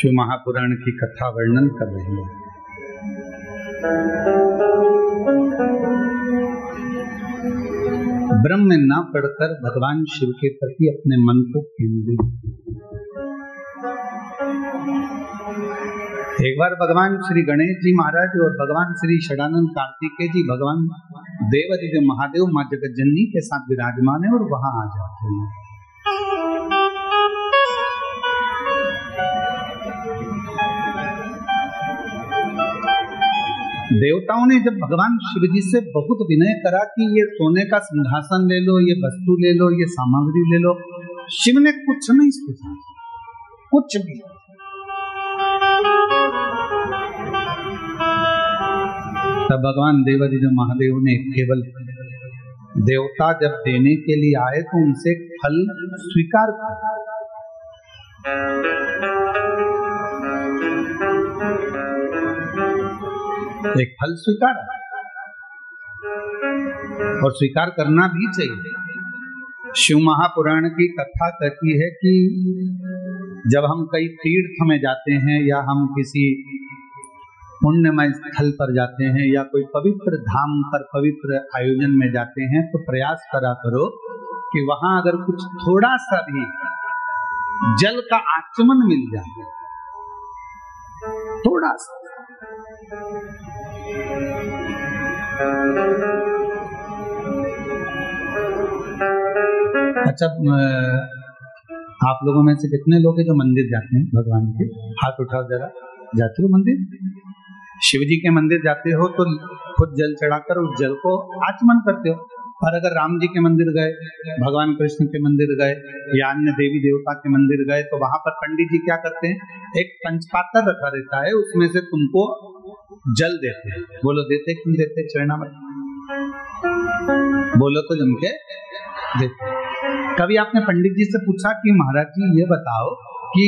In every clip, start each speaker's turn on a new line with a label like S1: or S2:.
S1: शिव महापुराण की कथा वर्णन कर रहे हैं। ब्रह्म में न पढ़कर भगवान शिव के प्रति अपने मन को केंद्रित। एक बार भगवान श्री गणेश जी महाराज और भगवान श्री षडानंद कार्तिकेय जी भगवान देवादिदेव महादेव माँ जगतजननी के साथ विराजमान है और वहां आ जाते हैं। देवताओं ने जब भगवान शिव जी से बहुत विनय करा कि ये सोने का सिंहासन ले लो, ये वस्तु ले लो, ये सामग्री ले लो, शिव ने कुछ नहीं सोचा, कुछ भी। तब भगवान देवादिदेव महादेव ने केवल देवता जब देने के लिए आए तो उनसे फल स्वीकार किया। एक फल स्वीकार और स्वीकार करना भी चाहिए। शिव महापुराण की कथा कहती है कि जब हम कई तीर्थ में जाते हैं या हम किसी पुण्यमय स्थल पर जाते हैं या कोई पवित्र धाम पर पवित्र आयोजन में जाते हैं तो प्रयास करा करो कि वहां अगर कुछ थोड़ा सा भी जल का आचमन मिल जाए, थोड़ा सा। अच्छा, आप लोगों में से कितने लोग हैं जो मंदिर जाते हैं भगवान के? हाथ उठाओ जरा। जाते हो मंदिर? शिव जी के मंदिर जाते हो तो खुद जल चढ़ाकर उस जल को आचमन करते हो। और अगर राम जी के मंदिर गए, भगवान कृष्ण के मंदिर गए या अन्य देवी देवता के मंदिर गए तो वहां पर पंडित जी क्या करते हैं, एक पंचपात्र रखा रहता है, उसमें से तुमको जल देते हैं। बोलो देते क्यों देते? चरणामृत बोलो तो जम के देते। कभी आपने पंडित जी से पूछा कि महाराज जी ये बताओ कि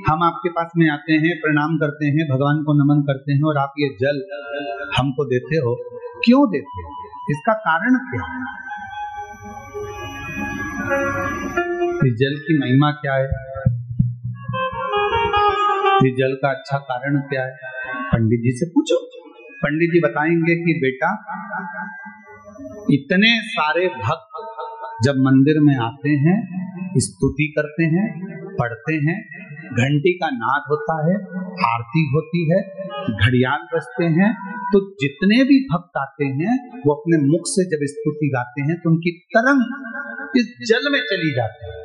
S1: हम आपके पास में आते हैं, प्रणाम करते हैं, भगवान को नमन करते हैं और आप ये जल हमको देते हो, क्यों देते हो? इसका कारण क्या है? इस जल की महिमा क्या है? इस जल का अच्छा कारण क्या है? पंडित जी से पूछो। पंडित जी बताएंगे कि बेटा, इतने सारे भक्त जब मंदिर में आते हैं, स्तुति करते हैं, पढ़ते हैं, घंटी का नाद होता है, आरती होती है, घड़ियाल बजते हैं, तो जितने भी भक्त आते हैं वो अपने मुख से जब स्तुति गाते हैं तो उनकी तरंग इस जल में चली जाती है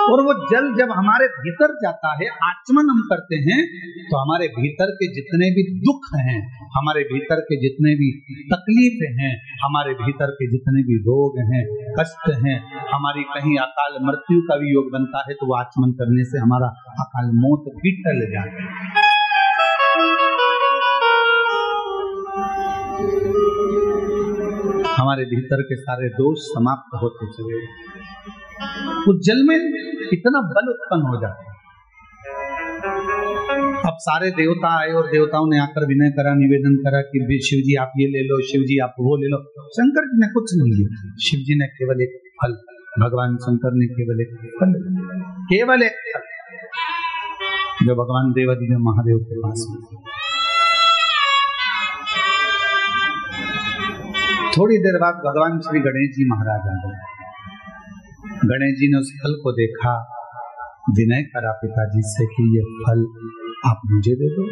S1: और वो जल जब हमारे भीतर जाता है, आचमन हम करते हैं, तो हमारे भीतर के जितने भी दुख हैं, हमारे भीतर के जितने भी तकलीफ हैं, हमारे भीतर के जितने भी रोग हैं, कष्ट हैं, हमारी कहीं अकाल मृत्यु का भी योग बनता है तो वो आचमन करने से हमारा अकाल मौत भी टल जाता है। हमारे भीतर के सारे दोष समाप्त होते चले, उस जल में इतना बल उत्पन्न हो जाता है। अब सारे देवता आए और देवताओं ने आकर विनय करा, निवेदन करा कि शिव जी आप ये ले लो, शिव जी आप वो ले लो। शंकर जी ने कुछ नहीं लिया, शिव जी ने केवल एक फल, भगवान शंकर ने केवल एक फल, केवल एक फल जो भगवान देवादिदेव महादेव के पास में। थोड़ी देर बाद भगवान श्री गणेश जी महाराज आ गए। गणेश जी ने उस फल को देखा, विनय करा पिताजी से कि ये फल आप मुझे दे दो।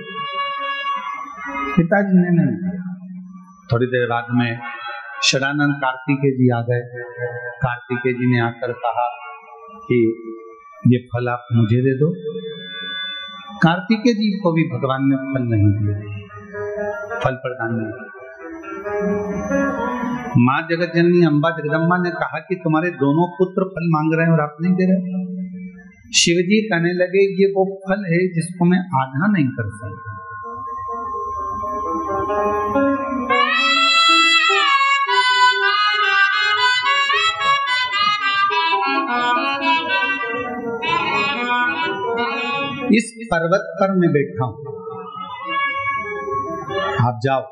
S1: पिताजी ने नहीं दिया। थोड़ी देर बाद में षडानंद कार्तिकेय जी आ गए। कार्तिकेय जी ने आकर कहा कि ये फल आप मुझे दे दो। कार्तिकेय जी को भी भगवान ने फल नहीं दिया, फल प्रदान नहीं किया। माँ जगतजननी अम्बा जगदम्बा ने कहा कि तुम्हारे दोनों पुत्र फल मांग रहे हैं और आप नहीं दे रहे। शिव जी कहने लगे ये वो फल है जिसको मैं आधा नहीं कर सकता। इस पर्वत पर मैं बैठा हूं, आप जाओ।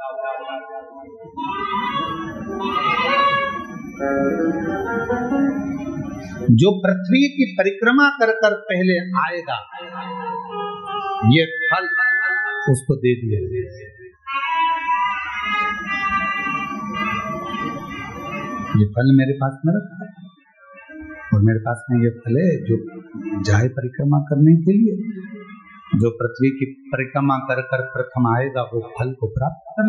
S1: जो पृथ्वी की परिक्रमा कर कर पहले आएगा, ये फल उसको दे दिया। ये फल मेरे पास में रखा है, और मेरे पास में ये फल है जो जाए परिक्रमा करने के लिए। जो पृथ्वी की परिक्रमा कर कर प्रथम आएगा वो फल को प्राप्त कर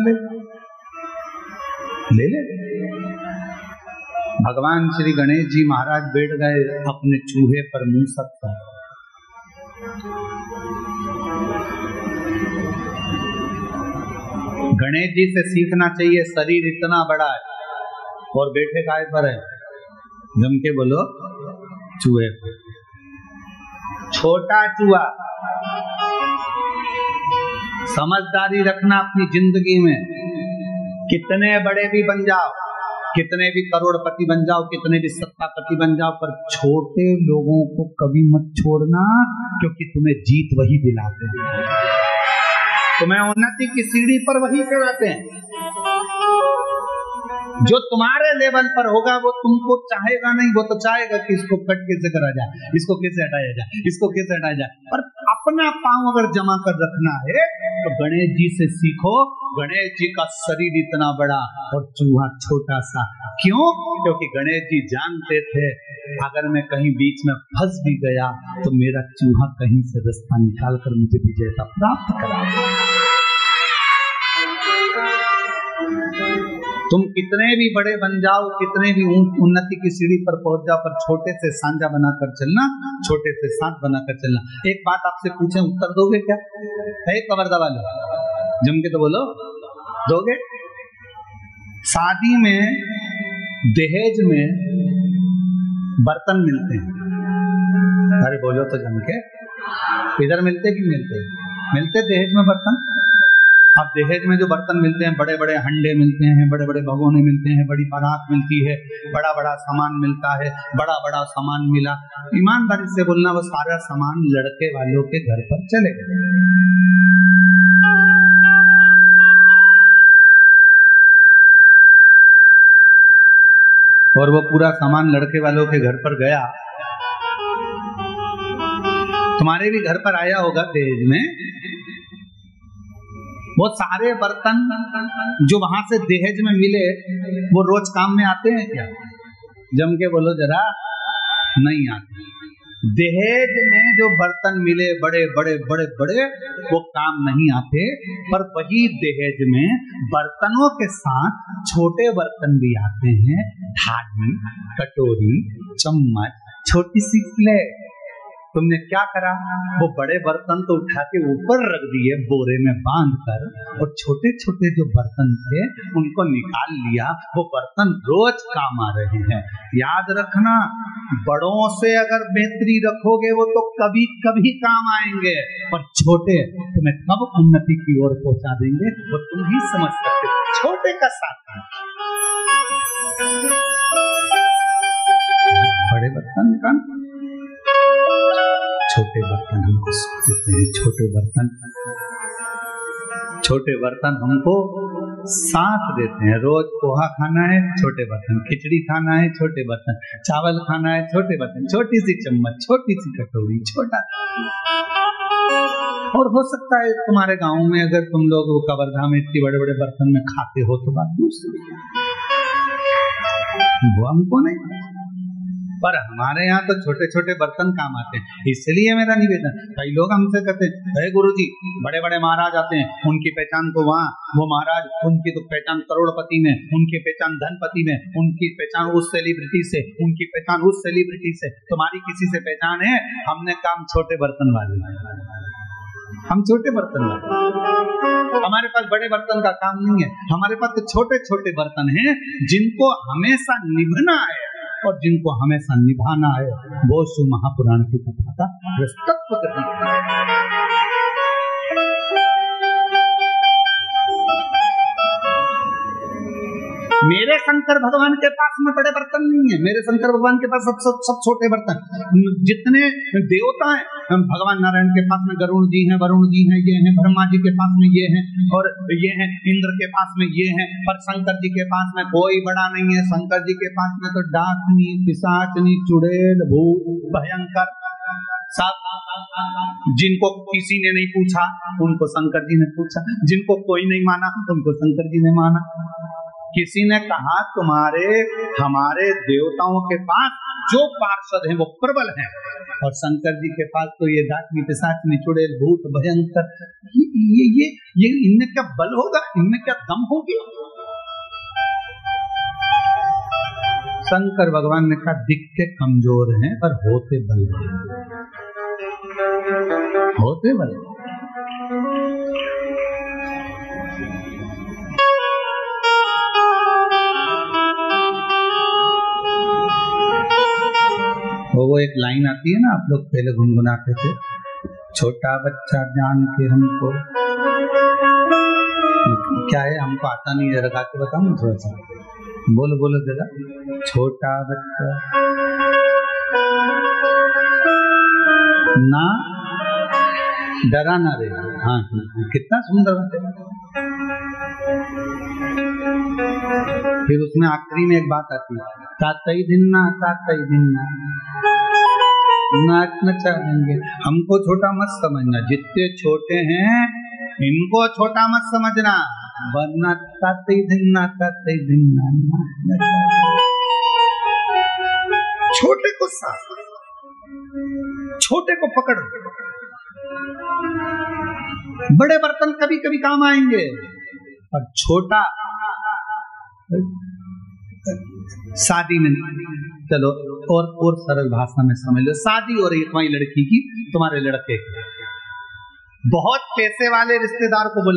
S1: ले ले। भगवान श्री गणेश जी महाराज बैठ गए अपने चूहे पर मूसक पर। गणेश जी से सीखना चाहिए, शरीर इतना बड़ा है और बैठे काय पर है? जम के बोलो, चूहे पर। छोटा चूहा। समझदारी रखना अपनी जिंदगी में। कितने बड़े भी बन जाओ, कितने भी करोड़पति बन जाओ, कितने भी सत्तापति बन जाओ, पर छोटे लोगों को कभी मत छोड़ना, क्योंकि तुम्हें जीत वही दिलाते हैं, तुम्हें उन्नति की सीढ़ी पर वही चढ़ाते हैं। जो तुम्हारे लेवल पर होगा वो तुमको चाहेगा नहीं, वो तो चाहेगा कि इसको कट कैसे करा जाए, इसको कैसे हटाया जाए, इसको कैसे हटाया जाए। पर अपना पांव अगर जमा कर रखना है तो गणेश जी से सीखो। गणेश जी का शरीर इतना बड़ा और चूहा छोटा सा। क्यों? क्योंकि गणेश जी जानते थे अगर मैं कहीं बीच में फंस भी गया तो मेरा चूहा कहीं से रास्ता निकाल कर मुझे विजेता प्राप्त करा देगा। तुम कितने भी बड़े बन जाओ, कितने भी उन्नति की सीढ़ी पर पहुंच जाओ, पर छोटे से सांझा बनाकर चलना, छोटे से साथ बनाकर चलना। एक बात आपसे पूछें, उत्तर दोगे क्या? है कवर्दा वाले, जम के तो बोलो, दोगे? शादी में दहेज में बर्तन मिलते हैं, अरे बोलो तो जम के, इधर मिलते कि मिलते? मिलते दहेज में बर्तन। अब दहेज में जो बर्तन मिलते हैं, बड़े बड़े हंडे मिलते हैं, बड़े बड़े भगोने मिलते हैं, बड़ी बारात मिलती है, बड़ा बड़ा सामान मिलता है, बड़ा बड़ा सामान मिला। ईमानदारी से बोलना, वो सारा सामान लड़के वालों के घर पर चले गए। और वो पूरा सामान लड़के वालों के घर पर गया। तुम्हारे भी घर पर आया होगा दहेज में। वो सारे बर्तन जो वहां से दहेज में मिले वो रोज काम में आते हैं क्या? जम के बोलो जरा, नहीं आते। दहेज में जो बर्तन मिले बड़े बड़े बड़े बड़े, वो काम नहीं आते। पर वही दहेज में बर्तनों के साथ छोटे बर्तन भी आते हैं, थाली, कटोरी, चम्मच, छोटी सी प्लेट। तुमने क्या करा? वो बड़े बर्तन तो उठा के ऊपर रख दिए बोरे में बांध कर, और छोटे छोटे जो बर्तन थे उनको निकाल लिया। वो बर्तन रोज काम आ रहे हैं। याद रखना, बड़ों से अगर बेहतरी रखोगे वो तो कभी कभी काम आएंगे, पर छोटे तुम्हें कब उन्नति की ओर पहुंचा देंगे वो तुम ही समझ सकते। छोटे का साथ, बड़े बर्तन का, छोटे बर्तन हमको देते हैं। छोटे बर्तन हमको साथ देते हैं। रोज पोहा खाना है, छोटे बर्तन। खिचड़ी खाना है, छोटे बर्तन। चावल खाना है, छोटे बर्तन। छोटी सी चम्मच, छोटी सी कटोरी, छोटा। और हो सकता है तुम्हारे गांव में अगर तुम लोग वो कवर्धा में इतने बड़े बड़े बर्तन में खाते हो तो बात दूसरी, वो हमको नहीं। पर हमारे यहाँ तो छोटे छोटे बर्तन काम आते हैं। इसलिए मेरा निवेदन, कई लोग हमसे कहते हैं, अरे गुरुजी बड़े बड़े महाराज आते हैं, उनकी पहचान तो वहाँ, वो महाराज उनकी तो पहचान करोड़पति में, उनकी पहचान धनपति में, उनकी पहचान उस सेलिब्रिटी से, उनकी पहचान उस सेलिब्रिटी से। तुम्हारी किसी से पहचान है? हमने काम छोटे बर्तन वाले, हम छोटे बर्तन वाले। हमारे पास बड़े बर्तन का काम नहीं है, हमारे पास तो छोटे छोटे बर्तन हैं जिनको हमेशा निभना है और जिनको हमेशा निभाना है। वो शिव महापुराण की कथा का प्रस्तुत करना है। मेरे शंकर भगवान के पास में बड़े बर्तन नहीं है, मेरे शंकर भगवान के पास सब छोटे बर्तन। जितने देवता हैं भगवान नारायण के पास में गरुड़ जी हैं, वरुण जी हैं, ये हैं, ब्रह्मा जी के पास में ये हैं, और ये हैं, इंद्र के पास में ये हैं, पर शंकर जी के पास में कोई बड़ा नहीं है। शंकर जी के पास में तो डाकनी, पिशाचनी, चुड़ैल, भूत, भयंकर सब। जिनको किसी ने नहीं पूछा उनको शंकर जी ने पूछा, जिनको कोई नहीं माना उनको शंकर जी ने माना। किसी ने कहा तुम्हारे हमारे देवताओं के पास जो पार्षद हैं वो प्रबल हैं, और शंकर जी के पास तो ये डाकनी, पिशाचनी, चुड़ैल, भूत, भयंकर, ये इनमें क्या बल होगा, इनमें क्या दम होगी? शंकर भगवान ने कहा दिखते कमजोर हैं पर होते बलवान, होते बलवान। वो एक लाइन आती है ना, आप लोग पहले गुनगुनाते थे, छोटा बच्चा जान के हमको, क्या है हमको आता नहीं है, रखा के बताऊं थोड़ा सा, बोलो बोलो जरा। छोटा बच्चा ना डरा ना रे, हाँ कितना सुंदर बात है। फिर उसमें आखिरी में एक बात आती है, तातई दिन्ना नाच नचा देंगे। हमको छोटा मत समझना, जितने छोटे हैं इनको छोटा मत समझना, वरना तातई दिन्ना छोटे को साथ, छोटे को पकड़। बड़े बर्तन कभी कभी काम आएंगे, और छोटा शादी में, चलो और सरल भाषा में समझ लो, शादी हो रही है तुम्हारी लड़की की, तुम्हारे लड़के की, बहुत पैसे वाले रिश्तेदार को बुला